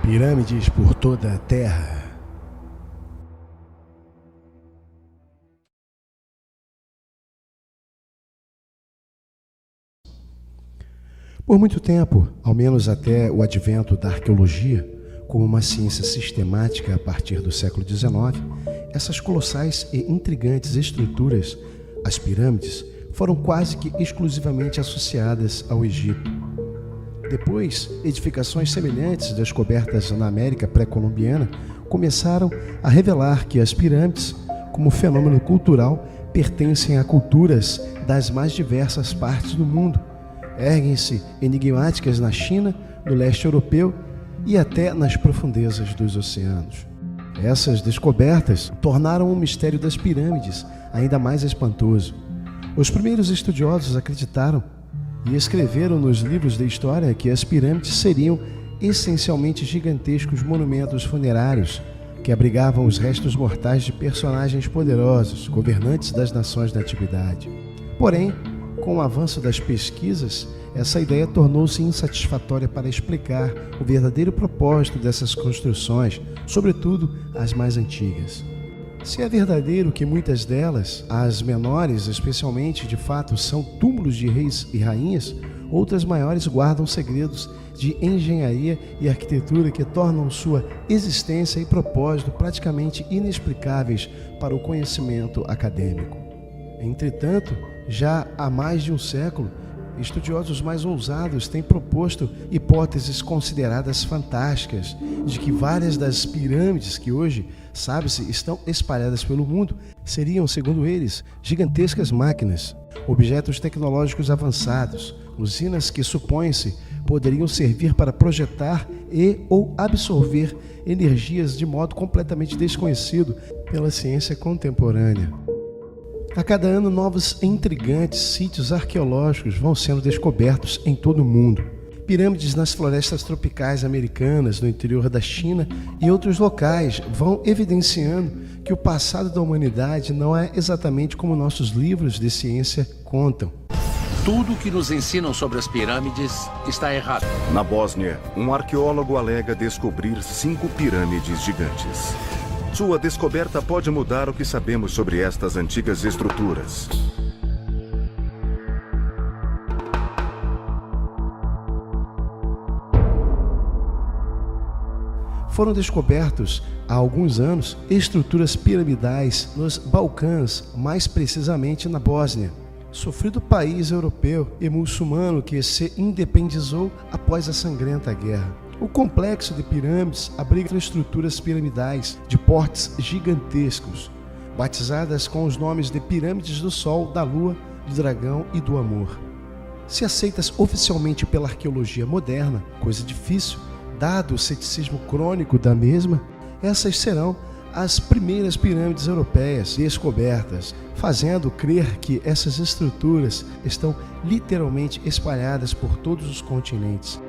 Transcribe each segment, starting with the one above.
Pirâmides por toda a Terra. Por muito tempo, ao menos até o advento da arqueologia, como uma ciência sistemática a partir do século XIX, essas colossais e intrigantes estruturas, as pirâmides, foram quase que exclusivamente associadas ao Egito. Depois, edificações semelhantes descobertas na América pré-colombiana começaram a revelar que as pirâmides, como fenômeno cultural, pertencem a culturas das mais diversas partes do mundo. Erguem-se enigmáticas na China, no leste europeu e até nas profundezas dos oceanos. Essas descobertas tornaram o mistério das pirâmides ainda mais espantoso. Os primeiros estudiosos acreditaram e escreveram nos livros de história que as pirâmides seriam essencialmente gigantescos monumentos funerários que abrigavam os restos mortais de personagens poderosos, governantes das nações da antiguidade. Porém, com o avanço das pesquisas, essa ideia tornou-se insatisfatória para explicar o verdadeiro propósito dessas construções, sobretudo as mais antigas. Se é verdadeiro que muitas delas, as menores especialmente, de fato são túmulos de reis e rainhas, outras maiores guardam segredos de engenharia e arquitetura que tornam sua existência e propósito praticamente inexplicáveis para o conhecimento acadêmico. Entretanto, já há mais de um século, estudiosos mais ousados têm proposto hipóteses consideradas fantásticas de que várias das pirâmides que hoje, sabe-se, estão espalhadas pelo mundo seriam, segundo eles, gigantescas máquinas, objetos tecnológicos avançados, usinas que supõe-se poderiam servir para projetar e ou absorver energias de modo completamente desconhecido pela ciência contemporânea. A cada ano, novos e intrigantes sítios arqueológicos vão sendo descobertos em todo o mundo. Pirâmides nas florestas tropicais americanas, no interior da China e outros locais vão evidenciando que o passado da humanidade não é exatamente como nossos livros de ciência contam. Tudo que nos ensinam sobre as pirâmides está errado. Na Bósnia, um arqueólogo alega descobrir 5 pirâmides gigantes. Sua descoberta pode mudar o que sabemos sobre estas antigas estruturas. Foram descobertos há alguns anos estruturas piramidais nos Balcãs, mais precisamente na Bósnia, sofrido país europeu e muçulmano que se independizou após a sangrenta guerra. O complexo de pirâmides abriga estruturas piramidais de portes gigantescos, batizadas com os nomes de Pirâmides do Sol, da Lua, do Dragão e do Amor. Se aceitas oficialmente pela arqueologia moderna, coisa difícil, dado o ceticismo crônico da mesma, essas serão as primeiras pirâmides europeias descobertas, fazendo crer que essas estruturas estão literalmente espalhadas por todos os continentes.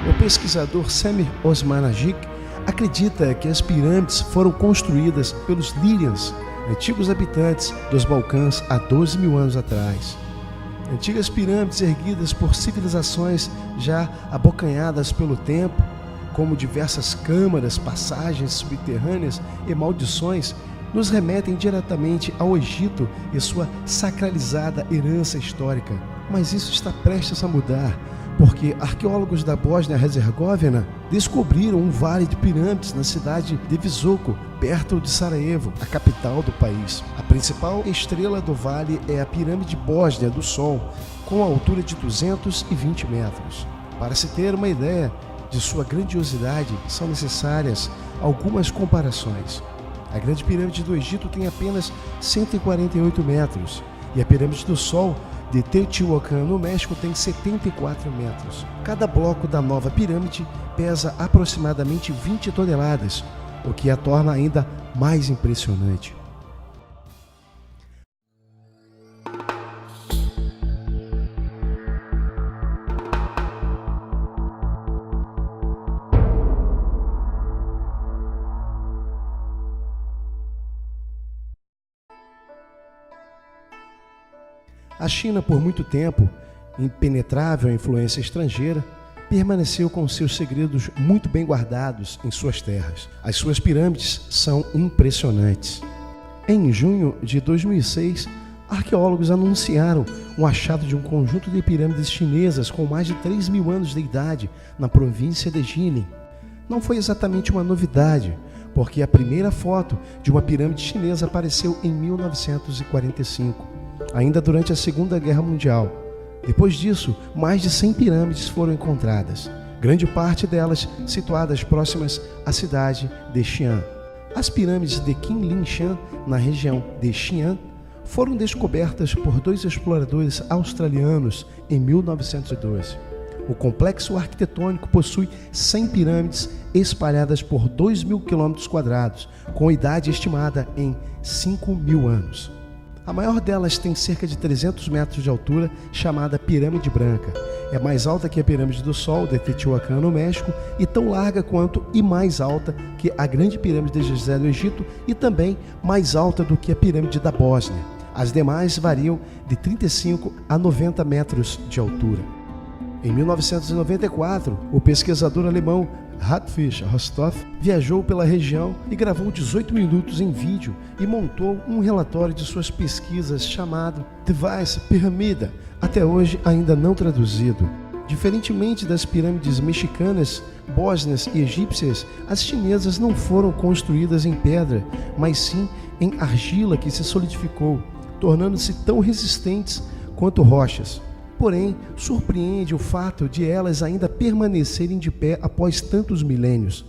O pesquisador Semir Osmanagic acredita que as pirâmides foram construídas pelos Lydians antigos habitantes dos Balcãs há 12 mil anos atrás. Antigas pirâmides erguidas por civilizações já abocanhadas pelo tempo, como diversas câmaras, passagens subterrâneas e maldições, nos remetem diretamente ao Egito e sua sacralizada herança histórica. Mas isso está prestes a mudar, porque arqueólogos da Bósnia-Herzegovina descobriram um vale de pirâmides na cidade de Visoko, perto de Sarajevo, a capital do país. A principal estrela do vale é a Pirâmide Bósnia do Sol, com a altura de 220 metros. Para se ter uma ideia de sua grandiosidade, são necessárias algumas comparações. A Grande Pirâmide do Egito tem apenas 148 metros e a Pirâmide do Sol de Teotihuacan, no México, tem 74 metros. Cada bloco da nova pirâmide pesa aproximadamente 20 toneladas, o que a torna ainda mais impressionante. A China, por muito tempo, impenetrável à influência estrangeira, permaneceu com seus segredos muito bem guardados em suas terras. As suas pirâmides são impressionantes. Em junho de 2006, arqueólogos anunciaram o achado de um conjunto de pirâmides chinesas com mais de 3 mil anos de idade na província de Jilin. Não foi exatamente uma novidade, porque a primeira foto de uma pirâmide chinesa apareceu em 1945. Ainda durante a Segunda Guerra Mundial. Depois disso, mais de 100 pirâmides foram encontradas, grande parte delas situadas próximas à cidade de Xi'an. As pirâmides de Qinlinshan, na região de Xi'an, foram descobertas por 2 exploradores australianos em 1912. O complexo arquitetônico possui 100 pirâmides espalhadas por 2.000 km², com idade estimada em 5.000 anos. A maior delas tem cerca de 300 metros de altura, chamada Pirâmide Branca. É mais alta que a Pirâmide do Sol, de Teotihuacan, no México, e tão larga quanto e mais alta que a Grande Pirâmide de Gizé, do Egito, e também mais alta do que a Pirâmide da Bósnia. As demais variam de 35 a 90 metros de altura. Em 1994, o pesquisador alemão Hartwig Rostov viajou pela região e gravou 18 minutos em vídeo e montou um relatório de suas pesquisas chamado Device Pyramida, até hoje ainda não traduzido. Diferentemente das pirâmides mexicanas, bósnias e egípcias, as chinesas não foram construídas em pedra, mas sim em argila que se solidificou, tornando-se tão resistentes quanto rochas. Porém, surpreende o fato de elas ainda permanecerem de pé após tantos milênios.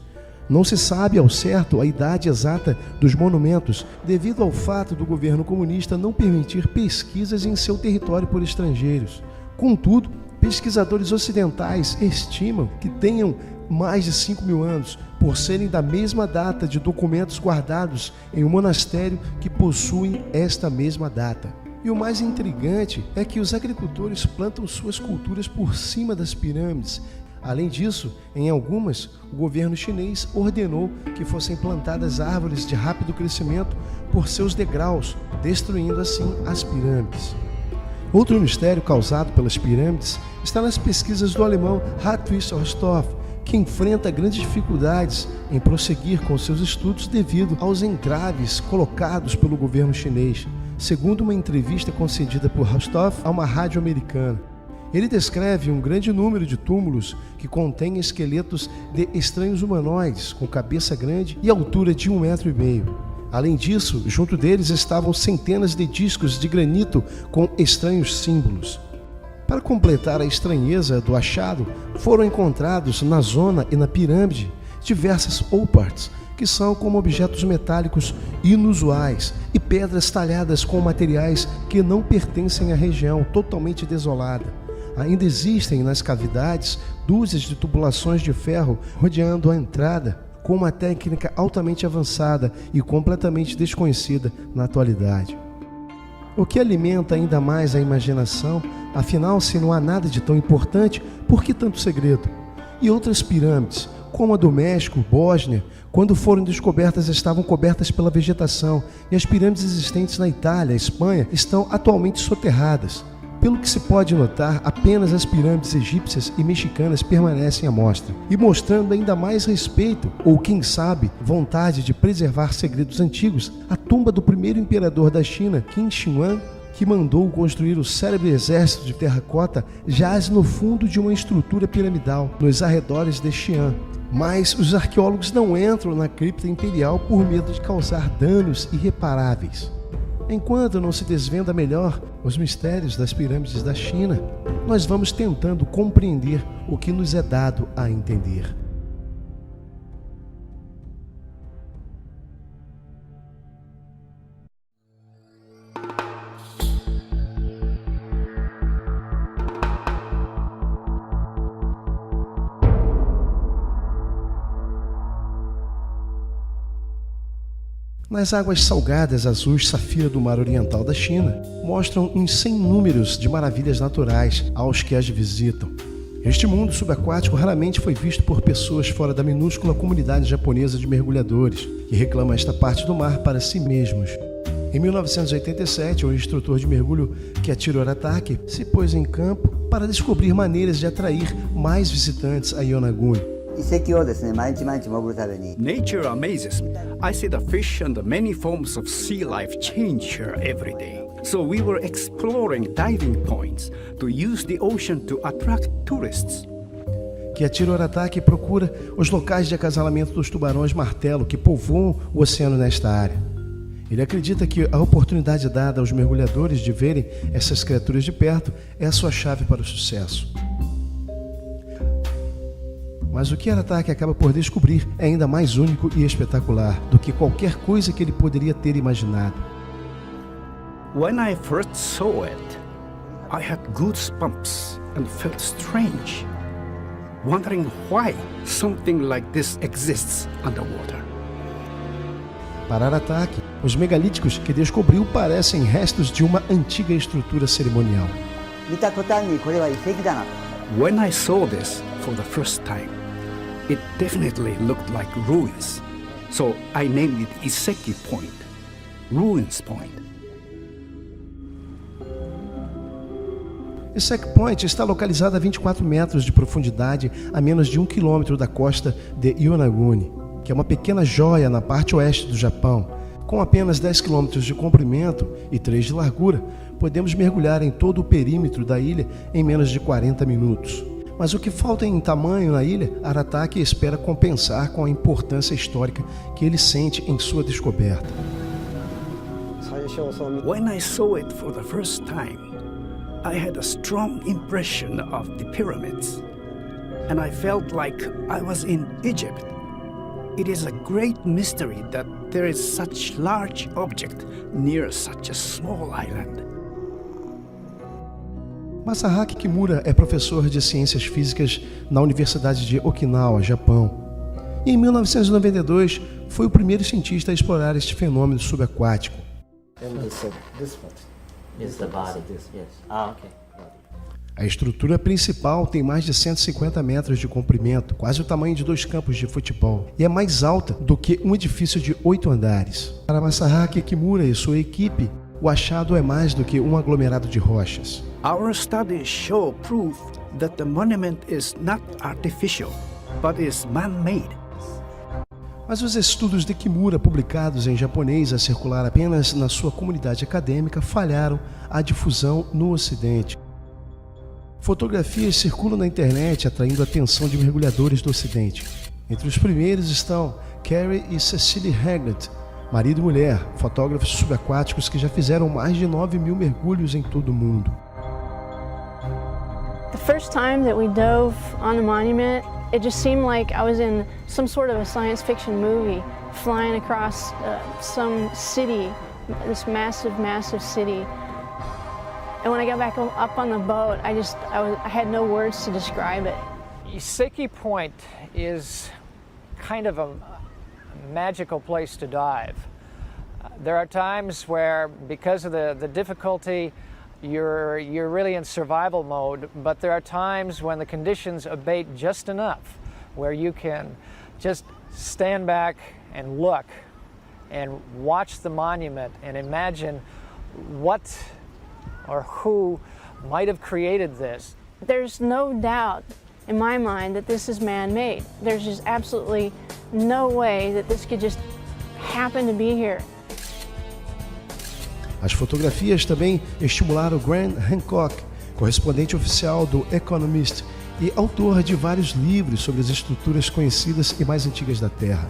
Não se sabe ao certo a idade exata dos monumentos, devido ao fato do governo comunista não permitir pesquisas em seu território por estrangeiros. Contudo, pesquisadores ocidentais estimam que tenham mais de 5.000 anos, por serem da mesma data de documentos guardados em um monastério que possuem esta mesma data. E o mais intrigante é que os agricultores plantam suas culturas por cima das pirâmides. Além disso, em algumas, o governo chinês ordenou que fossem plantadas árvores de rápido crescimento por seus degraus, destruindo assim as pirâmides. Outro mistério causado pelas pirâmides está nas pesquisas do alemão Hartwig Rostov, que enfrenta grandes dificuldades em prosseguir com seus estudos devido aos entraves colocados pelo governo chinês, segundo uma entrevista concedida por Rostov a uma rádio americana. Ele descreve um grande número de túmulos que contêm esqueletos de estranhos humanoides com cabeça grande e altura de 1,5 metro. Além disso, junto deles estavam centenas de discos de granito com estranhos símbolos. Para completar a estranheza do achado, foram encontrados na zona e na pirâmide diversas oparts, que são como objetos metálicos inusuais e pedras talhadas com materiais que não pertencem à região, totalmente desolada. Ainda existem nas cavidades dúzias de tubulações de ferro rodeando a entrada, com uma técnica altamente avançada e completamente desconhecida na atualidade. O que alimenta ainda mais a imaginação, afinal, se não há nada de tão importante, por que tanto segredo? E outras pirâmides, como a do México, Bósnia, quando foram descobertas estavam cobertas pela vegetação e as pirâmides existentes na Itália, Espanha, estão atualmente soterradas. Pelo que se pode notar, apenas as pirâmides egípcias e mexicanas permanecem à mostra, e mostrando ainda mais respeito, ou quem sabe, vontade de preservar segredos antigos, a tumba do primeiro imperador da China, Qin Shi Huang, que mandou construir o célebre exército de terracota, jaz no fundo de uma estrutura piramidal, nos arredores de Xi'an. Mas os arqueólogos não entram na cripta imperial por medo de causar danos irreparáveis. Enquanto não se desvenda melhor os mistérios das pirâmides da China, nós vamos tentando compreender o que nos é dado a entender. Nas águas salgadas azuis safira do Mar Oriental da China, mostram uns 100 números de maravilhas naturais aos que as visitam. Este mundo subaquático raramente foi visto por pessoas fora da minúscula comunidade japonesa de mergulhadores, que reclama esta parte do mar para si mesmos. Em 1987, o instrutor de mergulho Kiichiro Aratake se pôs em campo para descobrir maneiras de atrair mais visitantes a Yonaguni. Nature amazes me. I see the fish and the many forms of sea life change here every day. So we were exploring diving points to use the ocean to attract tourists. Kiichiro Aratake procura os locais de acasalamento dos tubarões martelo que povoam o oceano nesta área. Ele acredita que a oportunidade dada aos mergulhadores de verem essas criaturas de perto é a sua chave para o sucesso. Mas o que Aratake acaba por descobrir é ainda mais único e espetacular do que qualquer coisa que ele poderia ter imaginado. When I first saw it, I had goosebumps and felt strange, wondering why something like this exists underwater. Para Aratake, os megalíticos que descobriu parecem restos de uma antiga estrutura cerimonial. When I saw this for the first time, it definitely looked like ruins. So I named it Iseki Point, Ruins Point. Iseki Point está localizada a 24 metros de profundidade, a menos de 1 quilômetro da costa de Yonaguni, que é uma pequena joia na parte oeste do Japão. Com apenas 10 quilômetros de comprimento e 3 de largura, podemos mergulhar em todo o perímetro da ilha em menos de 40 minutos. Mas o que falta em tamanho na ilha, Aratake espera compensar com a importância histórica que ele sente em sua descoberta. When I saw it for the first time, I had a strong impression of the pyramids, and I felt like I was in Egypt. It is a great mystery that there is such large object near such a small island. Masahaki Kimura é professor de ciências físicas na Universidade de Okinawa, Japão. E em 1992 foi o primeiro cientista a explorar este fenômeno subaquático. A estrutura principal tem mais de 150 metros de comprimento, quase o tamanho de 2 campos de futebol, e é mais alta do que um edifício de 8 andares. Para Masahaki Kimura e sua equipe, o achado é mais do que um aglomerado de rochas. Our studies show proof that the monument is not artificial, but is man-made. Mas os estudos de Kimura, publicados em japonês a circular apenas na sua comunidade acadêmica, falharam a difusão no Ocidente. Fotografias circulam na internet, atraindo a atenção de mergulhadores do Ocidente. Entre os primeiros estão Carrie e Cecily Haglett, marido e mulher, fotógrafos subaquáticos que já fizeram mais de 9.000 mergulhos em todo o mundo. The first time that we dove on the monument, it just seemed like I was in some sort of a science fiction movie, flying across some city, this massive city. And when I got back up on the boat, I had no words to describe it. Iseki Point is kind of a magical place to dive. There are times where, because of the difficulty, you're really in survival mode, but there are times when the conditions abate just enough where you can just stand back and look and watch the monument and imagine what or who might have created this. There's no doubt in my mind that this is man-made. There's just absolutely no way that this could just happen to be here. As fotografias também estimularam Graham Hancock, correspondente oficial do Economist e autor de vários livros sobre as estruturas conhecidas e mais antigas da Terra.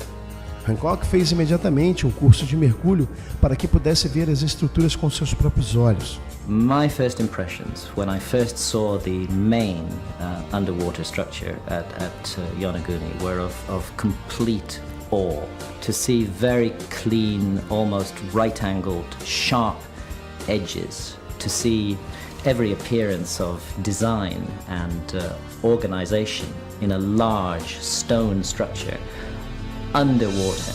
Hancock fez imediatamente um curso de mergulho para que pudesse ver as estruturas com seus próprios olhos. My first impressions when I first saw the main underwater structure at Yonaguni were of complete awe. To see very clean, almost right-angled, sharp edges, to see every appearance of design and organization in a large stone structure underwater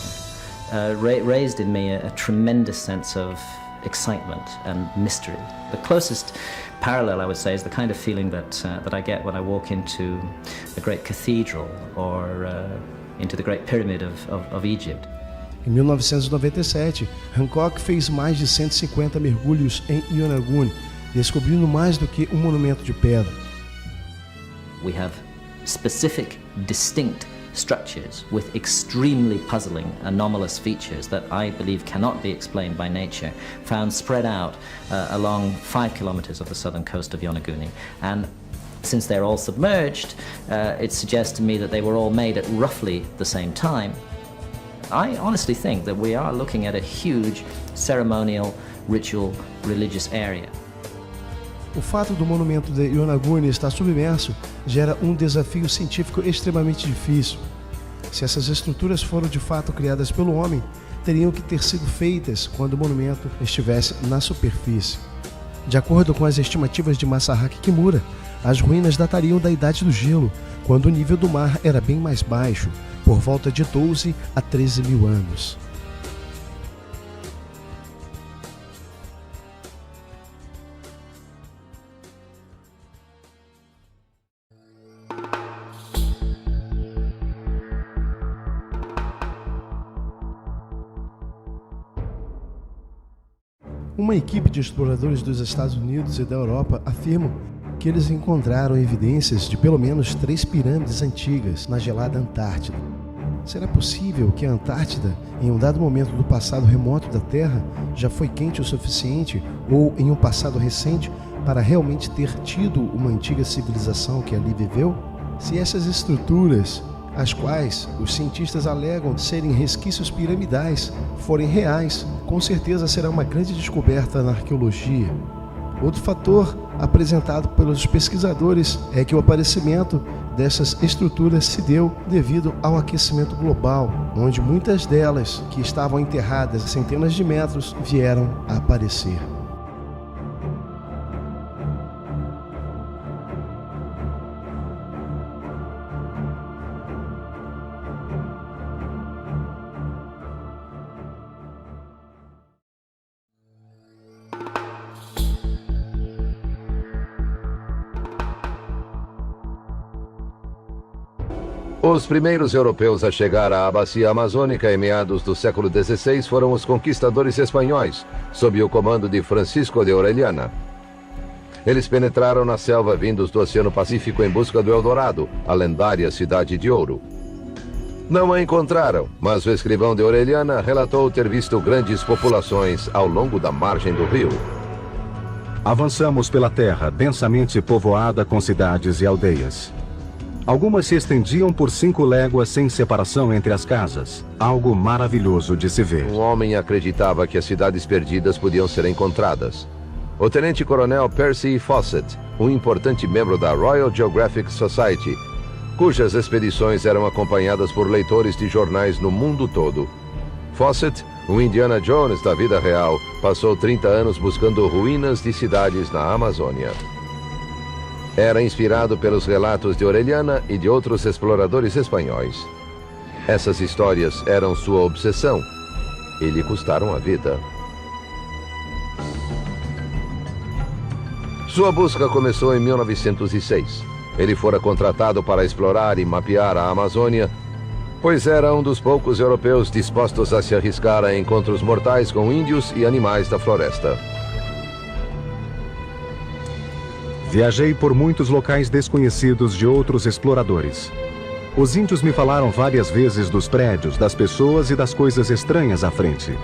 raised in me a tremendous sense of excitement and mystery. The closest parallel, I would say, is the kind of feeling that I get when I walk into a great cathedral or into the Great Pyramid of Egypt. Em 1997, Hancock fez mais de 150 mergulhos em Yonaguni, descobrindo mais do que um monumento de pedra. We have specific, distinct structures with extremely puzzling, anomalous features that I believe cannot be explained by nature, found spread out along 5 kilometers of the southern coast of Yonaguni. And since they're all submerged, it suggests to me that they were all made at roughly the same time. I honestly think that we are looking at a huge ceremonial, ritual, religious area. O fato do monumento de Yonaguni estar submerso gera um desafio científico extremamente difícil. Se essas estruturas foram de fato criadas pelo homem, teriam que ter sido feitas quando o monumento estivesse na superfície. De acordo com as estimativas de Masaaki Kimura, as ruínas datariam da Idade do Gelo, quando o nível do mar era bem mais baixo, por volta de 12 a 13 mil anos. Uma equipe de exploradores dos Estados Unidos e da Europa afirmam que eles encontraram evidências de pelo menos 3 pirâmides antigas na gelada Antártida. Será possível que a Antártida, em um dado momento do passado remoto da Terra, já foi quente o suficiente ou em um passado recente para realmente ter tido uma antiga civilização que ali viveu? Se essas estruturas, as quais os cientistas alegam serem resquícios piramidais, forem reais, com certeza será uma grande descoberta na arqueologia. Outro fator apresentado pelos pesquisadores é que o aparecimento dessas estruturas se deu devido ao aquecimento global, onde muitas delas, que estavam enterradas a centenas de metros, vieram a aparecer. Os primeiros europeus a chegar à bacia amazônica em meados do século XVI foram os conquistadores espanhóis, sob o comando de Francisco de Orellana. Eles penetraram na selva vindos do Oceano Pacífico em busca do Eldorado, a lendária Cidade de Ouro. Não a encontraram, mas o escrivão de Orellana relatou ter visto grandes populações ao longo da margem do rio. Avançamos pela terra densamente povoada com cidades e aldeias. Algumas se estendiam por 5 léguas sem separação entre as casas. Algo maravilhoso de se ver. Um homem acreditava que as cidades perdidas podiam ser encontradas. O tenente-coronel Percy Fawcett, um importante membro da Royal Geographic Society, cujas expedições eram acompanhadas por leitores de jornais no mundo todo. Fawcett, um Indiana Jones da vida real, passou 30 anos buscando ruínas de cidades na Amazônia. Era inspirado pelos relatos de Orellana e de outros exploradores espanhóis. Essas histórias eram sua obsessão e lhe custaram a vida. Sua busca começou em 1906. Ele fora contratado para explorar e mapear a Amazônia, pois era um dos poucos europeus dispostos a se arriscar a encontros mortais com índios e animais da floresta. Viajei por muitos locais desconhecidos de outros exploradores. Os índios me falaram várias vezes dos prédios, das pessoas e das coisas estranhas à frente.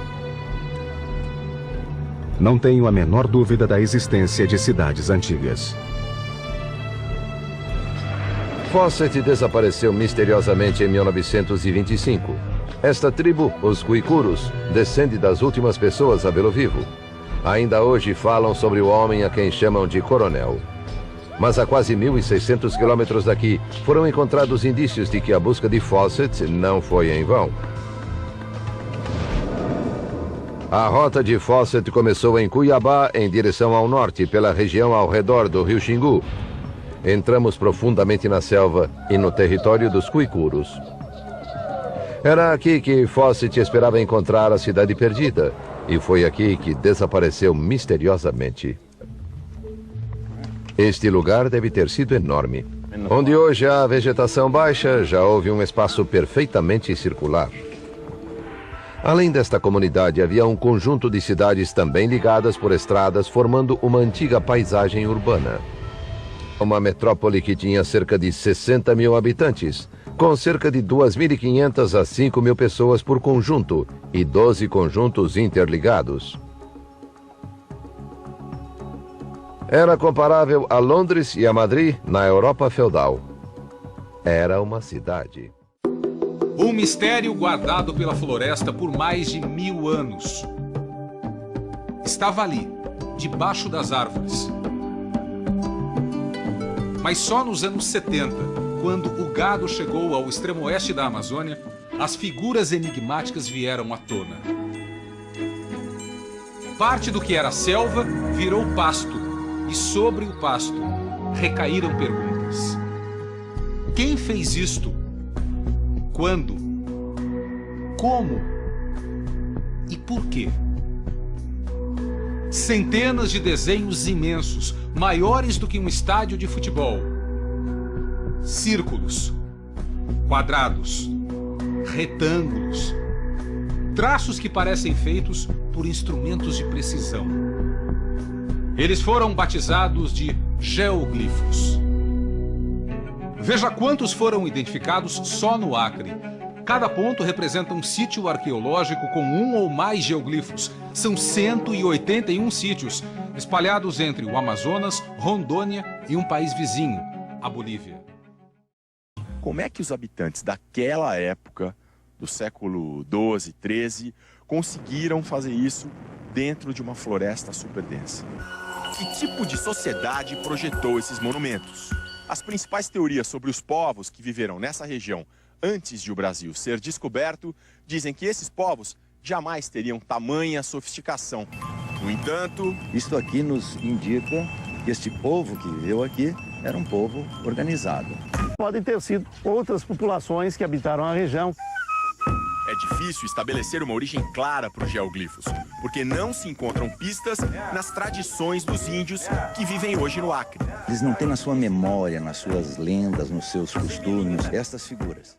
Não tenho a menor dúvida da existência de cidades antigas. Fawcett desapareceu misteriosamente em 1925. Esta tribo, os Guicuros, descende das últimas pessoas a vê-lo vivo. Ainda hoje falam sobre o homem a quem chamam de Coronel. Mas a quase 1.600 quilômetros daqui foram encontrados indícios de que a busca de Fawcett não foi em vão. A rota de Fawcett começou em Cuiabá, em direção ao norte, pela região ao redor do rio Xingu. Entramos profundamente na selva e no território dos Guicuros. Era aqui que Fawcett esperava encontrar a cidade perdida, e foi aqui que desapareceu misteriosamente. Este lugar deve ter sido enorme. Onde hoje há vegetação baixa, já houve um espaço perfeitamente circular. Além desta comunidade, havia um conjunto de cidades também ligadas por estradas, formando uma antiga paisagem urbana. Uma metrópole que tinha cerca de 60 mil habitantes, com cerca de 2.500 a 5.000 pessoas por conjunto e 12 conjuntos interligados. Era comparável a Londres e a Madrid na Europa feudal. Era uma cidade. Um mistério guardado pela floresta por mais de 1000 anos. Estava ali, debaixo das árvores. Mas só nos anos 70, quando o gado chegou ao extremo oeste da Amazônia, as figuras enigmáticas vieram à tona. Parte do que era selva virou pasto, e sobre o pasto recaíram perguntas. Quem fez isto? Quando? Como? E por quê? Centenas de desenhos imensos, maiores do que um estádio de futebol. Círculos, quadrados, retângulos, traços que parecem feitos por instrumentos de precisão. Eles foram batizados de geoglifos. Veja quantos foram identificados só no Acre. Cada ponto representa um sítio arqueológico com um ou mais geoglifos. São 181 sítios, espalhados entre o Amazonas, Rondônia e um país vizinho, a Bolívia. Como é que os habitantes daquela época, do século XII, XIII, conseguiram fazer isso dentro de uma floresta super densa? Que tipo de sociedade projetou esses monumentos? As principais teorias sobre os povos que viveram nessa região antes de o Brasil ser descoberto dizem que esses povos jamais teriam tamanha sofisticação. No entanto, isto aqui nos indica que este povo que viveu aqui era um povo organizado. Podem ter sido outras populações que habitaram a região. É difícil estabelecer uma origem clara para os geoglifos, porque não se encontram pistas nas tradições dos índios que vivem hoje no Acre. Eles não têm na sua memória, nas suas lendas, nos seus costumes, estas figuras.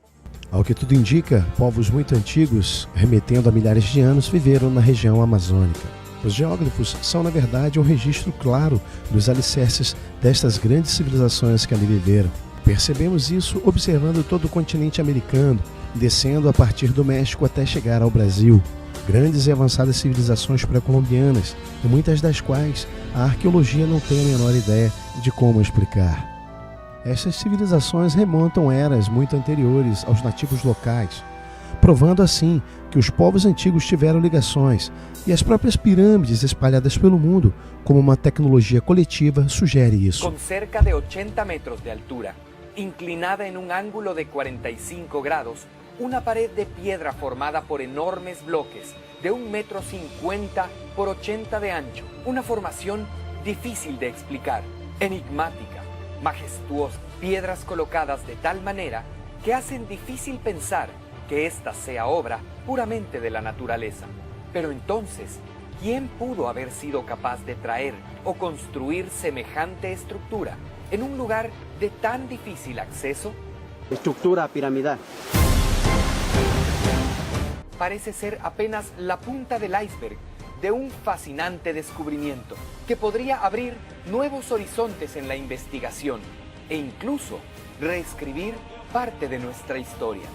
Ao que tudo indica, povos muito antigos, remetendo a milhares de anos, viveram na região amazônica. Os geóglifos são, na verdade, um registro claro dos alicerces destas grandes civilizações que ali viveram. Percebemos isso observando todo o continente americano, descendo a partir do México até chegar ao Brasil. Grandes e avançadas civilizações pré-colombianas, e muitas das quais a arqueologia não tem a menor ideia de como explicar. Estas civilizações remontam eras muito anteriores aos nativos locais, provando assim que os povos antigos tiveram ligações, e as próprias pirâmides espalhadas pelo mundo, como uma tecnologia coletiva, sugere isso. Com cerca de 80 metros de altura, inclinada en un ángulo de 45 grados, una pared de piedra formada por enormes bloques de 1,50 m por 80 de ancho. Una formación difícil de explicar, enigmática, majestuosa. Piedras colocadas de tal manera que hacen difícil pensar que esta sea obra puramente de la naturaleza. Pero entonces, ¿quién pudo haber sido capaz de traer o construir semejante estructura? en un lugar de tan difícil acceso? Estructura piramidal. Parece ser apenas la punta del iceberg de un fascinante descubrimiento que podría abrir nuevos horizontes en la investigación e incluso reescribir parte de nuestra historia.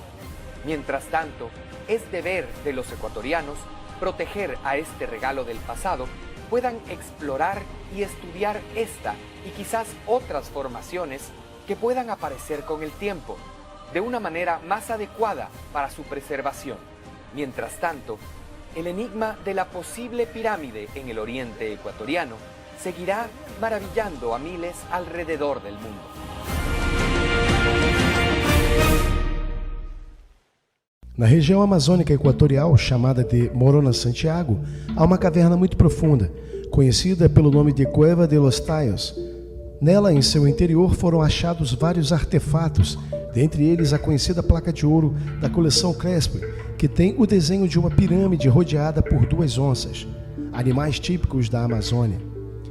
Mientras tanto, es deber de los ecuatorianos proteger a este regalo del pasado, puedan explorar y estudiar esta y quizás otras formaciones que puedan aparecer con el tiempo, de una manera más adecuada para su preservación. Mientras tanto, el enigma de la posible pirámide en el oriente ecuatoriano seguirá maravillando a miles alrededor del mundo. Na região amazônica equatorial, chamada de Morona Santiago, há uma caverna muito profunda, conhecida pelo nome de Cueva de los Tallos. Nela, em seu interior, foram achados vários artefatos, dentre eles a conhecida placa de ouro da coleção Crespi, que tem o desenho de uma pirâmide rodeada por 2 onças, animais típicos da Amazônia.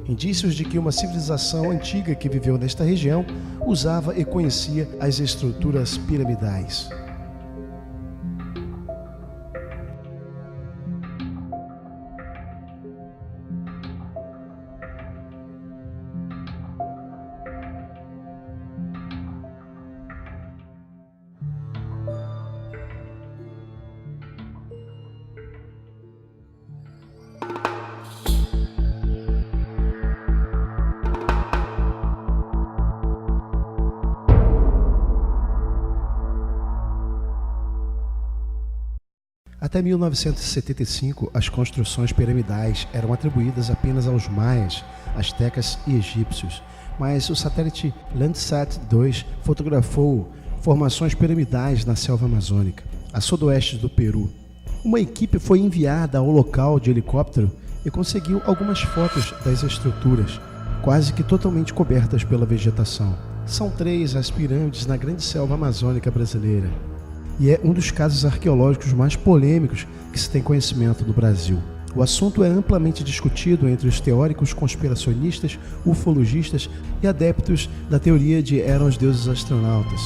Indícios de que uma civilização antiga que viveu nesta região usava e conhecia as estruturas piramidais. Até 1975, as construções piramidais eram atribuídas apenas aos maias, astecas e egípcios, mas o satélite Landsat 2 fotografou formações piramidais na selva amazônica, a sudoeste do Peru. Uma equipe foi enviada ao local de helicóptero e conseguiu algumas fotos das estruturas, quase que totalmente cobertas pela vegetação. São 3 as pirâmides na grande selva amazônica brasileira. E é um dos casos arqueológicos mais polêmicos que se tem conhecimento no Brasil. O assunto é amplamente discutido entre os teóricos conspiracionistas, ufologistas e adeptos da teoria de eram os deuses astronautas.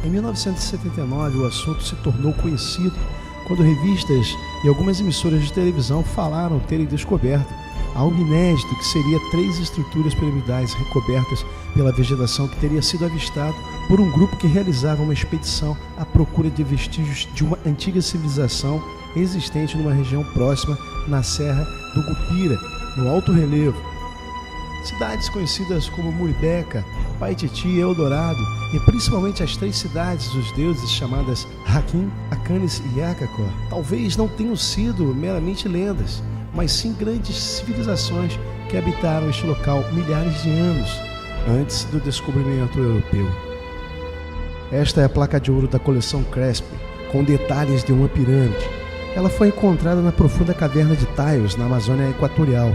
Em 1979, o assunto se tornou conhecido quando revistas e algumas emissoras de televisão falaram terem descoberto algo inédito, que seria 3 estruturas piramidais recobertas pela vegetação que teria sido avistado por um grupo que realizava uma expedição à procura de vestígios de uma antiga civilização existente numa região próxima na Serra do Gupira, no alto relevo. Cidades conhecidas como Muribeca, Paititi e Eldorado, e principalmente as 3 cidades dos deuses chamadas Hakim, Acanes e Akakor, talvez não tenham sido meramente lendas, mas sim grandes civilizações que habitaram este local milhares de anos antes do descobrimento europeu. Esta é a placa de ouro da coleção Crespi, com detalhes de uma pirâmide. Ela foi encontrada na profunda caverna de Tallos, na Amazônia Equatorial,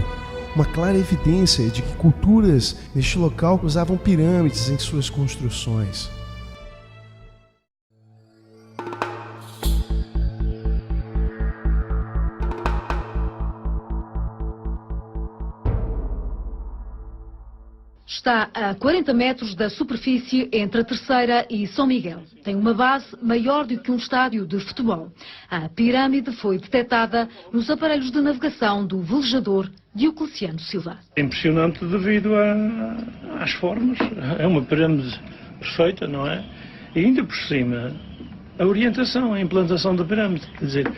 uma clara evidência de que culturas neste local usavam pirâmides em suas construções. Está a 40 metros da superfície entre a Terceira e São Miguel. Tem uma base maior do que um estádio de futebol. A pirâmide foi detectada nos aparelhos de navegação do velejador Diocleciano Silva. É impressionante devido às formas. É uma pirâmide perfeita, não é? E ainda por cima, a orientação, a implantação da pirâmide. Quer dizer,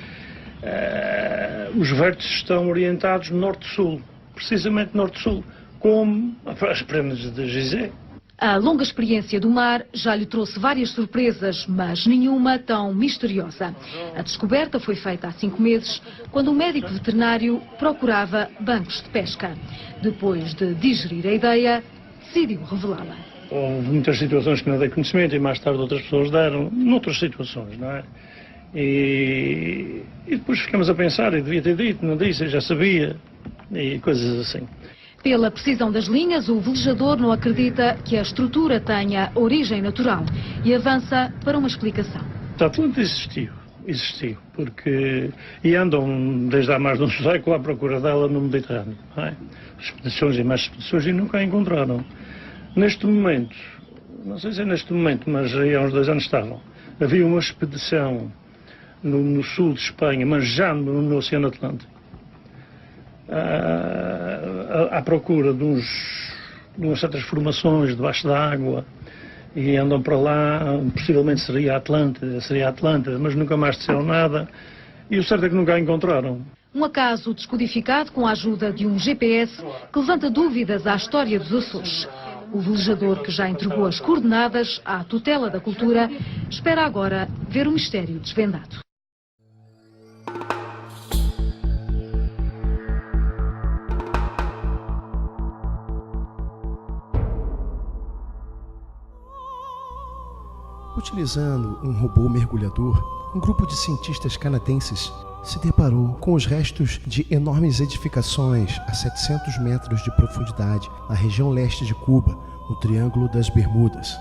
os vértices estão orientados norte-sul, precisamente norte-sul, como as pirâmides de Gizé. A longa experiência do mar já lhe trouxe várias surpresas, mas nenhuma tão misteriosa. A descoberta foi feita há 5 meses, quando um médico veterinário procurava bancos de pesca. Depois de digerir a ideia, decidiu revelá-la. Houve muitas situações que não dei conhecimento e mais tarde outras pessoas deram, noutras situações, não é? E depois ficamos a pensar, e devia ter dito, não disse, eu já sabia, e coisas assim. Pela precisão das linhas, o velejador não acredita que a estrutura tenha origem natural e avança para uma explicação. A Atlântida existiu, porque e andam desde há mais de um século à procura dela no Mediterrâneo. Não é? Expedições e mais expedições e nunca a encontraram. Neste momento, não sei se é neste momento, mas aí há uns 2 anos estavam, havia uma expedição no sul de Espanha, mas já no Oceano Atlântico, à procura de umas certas formações debaixo da água, e andam para lá, possivelmente seria Atlântida, mas nunca mais disseram nada, e o certo é que nunca a encontraram. Um acaso descodificado com a ajuda de um GPS que levanta dúvidas à história dos Açores. O velejador, que já entregou as coordenadas à tutela da cultura, espera agora ver o mistério desvendado. Utilizando um robô mergulhador, um grupo de cientistas canadenses se deparou com os restos de enormes edificações a 700 metros de profundidade na região leste de Cuba, no Triângulo das Bermudas.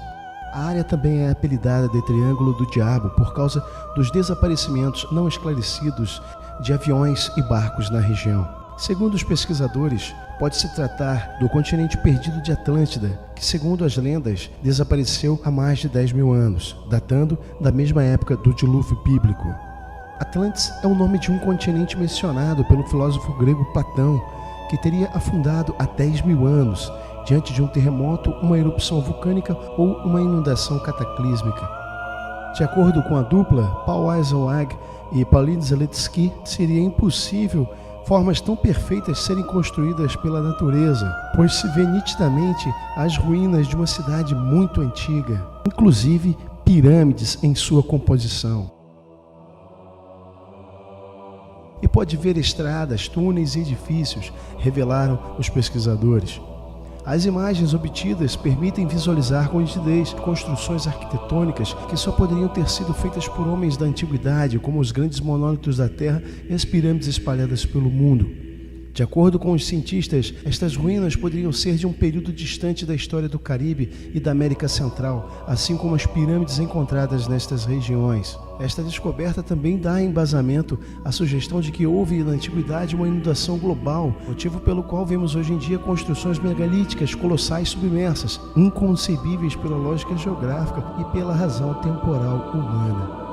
A área também é apelidada de Triângulo do Diabo por causa dos desaparecimentos não esclarecidos de aviões e barcos na região. Segundo os pesquisadores, pode-se tratar do continente perdido de Atlântida, que, segundo as lendas, desapareceu há mais de 10 mil anos, datando da mesma época do dilúvio bíblico. Atlantis é o nome de um continente mencionado pelo filósofo grego Platão, que teria afundado há 10 mil anos, diante de um terremoto, uma erupção vulcânica ou uma inundação cataclísmica. De acordo com a dupla, Paul Eisenwag e Pauline Zeletsky, seria impossível formas tão perfeitas serem construídas pela natureza, pois se vê nitidamente as ruínas de uma cidade muito antiga, inclusive pirâmides em sua composição. E pode ver estradas, túneis e edifícios, revelaram os pesquisadores. As imagens obtidas permitem visualizar com nitidez construções arquitetônicas que só poderiam ter sido feitas por homens da antiguidade, como os grandes monólitos da Terra e as pirâmides espalhadas pelo mundo. De acordo com os cientistas, estas ruínas poderiam ser de um período distante da história do Caribe e da América Central, assim como as pirâmides encontradas nestas regiões. Esta descoberta também dá embasamento à sugestão de que houve na antiguidade uma inundação global, motivo pelo qual vemos hoje em dia construções megalíticas colossais submersas, inconcebíveis pela lógica geográfica e pela razão temporal humana.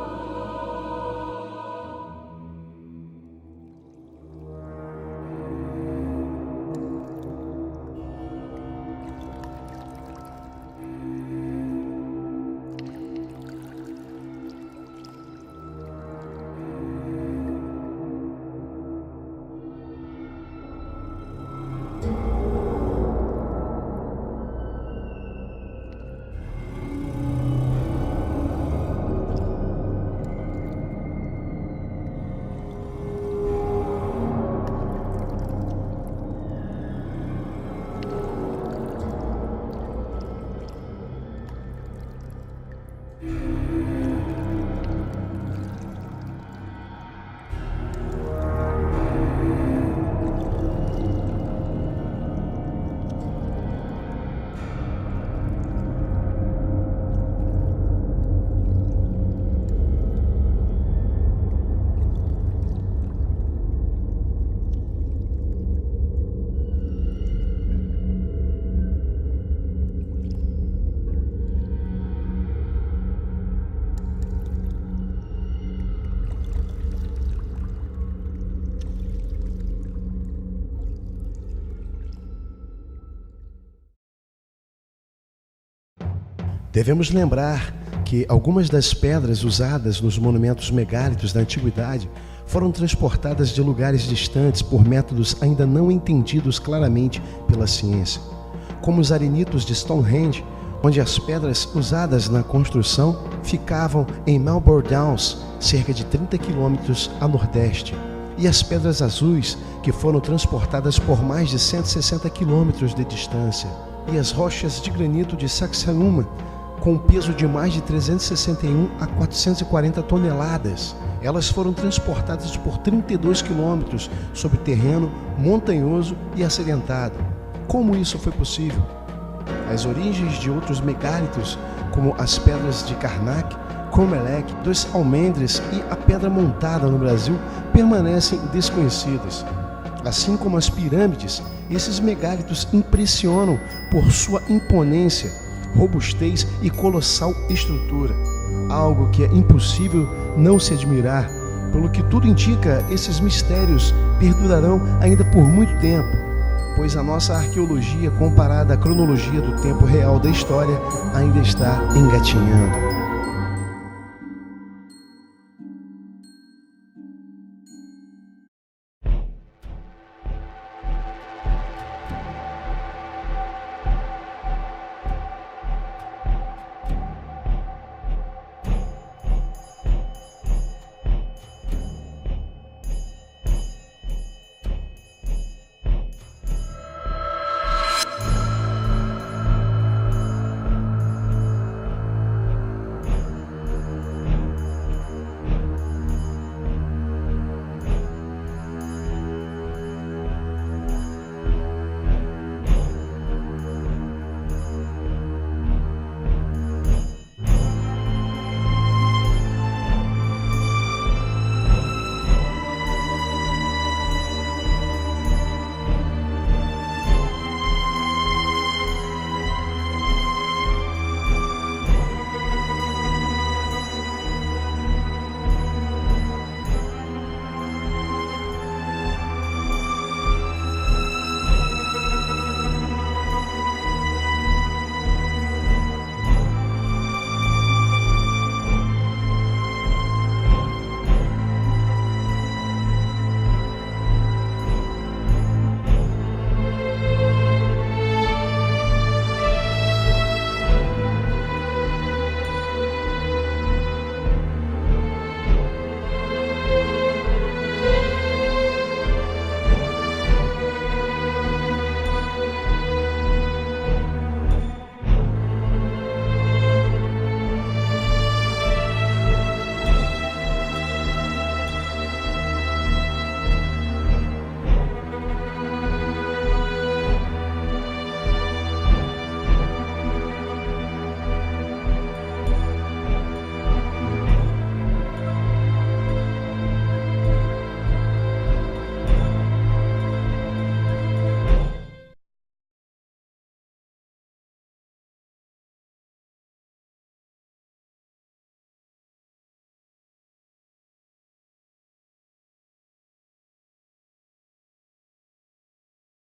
Devemos lembrar que algumas das pedras usadas nos monumentos megálitos da antiguidade foram transportadas de lugares distantes por métodos ainda não entendidos claramente pela ciência, como os arenitos de Stonehenge, onde as pedras usadas na construção ficavam em Melbourne Downs, cerca de 30 quilômetros a nordeste, e as pedras azuis, que foram transportadas por mais de 160 quilômetros de distância, e as rochas de granito de Sacsayhuama, com um peso de mais de 361 a 440 toneladas. Elas foram transportadas por 32 quilômetros sobre terreno montanhoso e acidentado. Como isso foi possível? As origens de outros megálitos, como as pedras de Karnak, Comelec, dos Almendres e a Pedra Montada no Brasil, permanecem desconhecidas. Assim como as pirâmides, esses megálitos impressionam por sua imponência, robustez e colossal estrutura, algo que é impossível não se admirar. Pelo que tudo indica, esses mistérios perdurarão ainda por muito tempo, pois a nossa arqueologia, comparada à cronologia do tempo real da história, ainda está engatinhando.